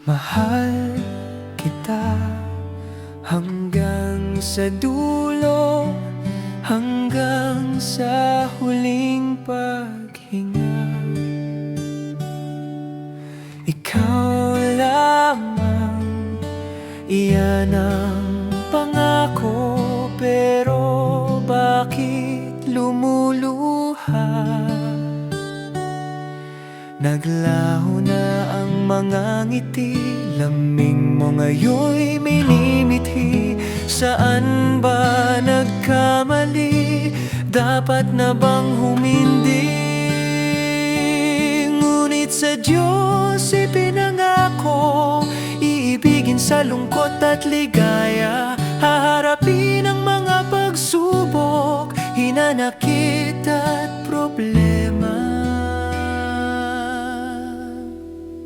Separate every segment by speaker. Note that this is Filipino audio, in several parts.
Speaker 1: Mahal kita hanggang sa dulo, hanggang sa huling paghinga. Ikaw lamang, iyan ang pangako. Pero bakit lumuluha? Naglaho na ang mga ngiti, lamig mo ngayon'y minimithi. Saan ba nagkamali? Dapat na bang humindi? Ngunit sa Diyos ipinangako, iibigin sa lungkot at ligaya. Haharapin ang mga pagsubok, hinanakit at problema.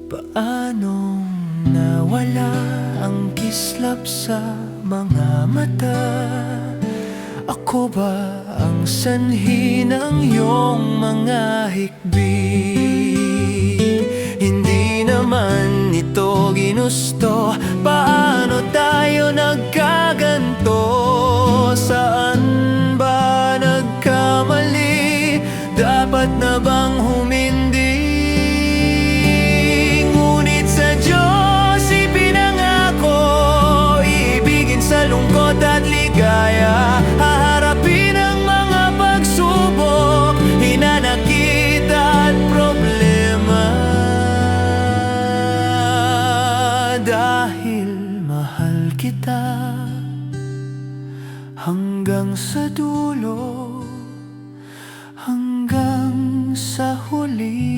Speaker 1: Paanong nawala ang kislap sa mga mata? Ako ba ang sanhi ng iyong mga hikbi? Hindi naman ito ginusto. Paano tayo nagkaganto? Saan ba nagkamali? Dapat na bang humindi? Ngunit sa Diyos ipinangako, iibigin sa lungkot at ligaya. Haharapin ang mga pagsubok, hinanakit at problema. Dahil mahal kita hanggang sa dulo, hanggang sa huli.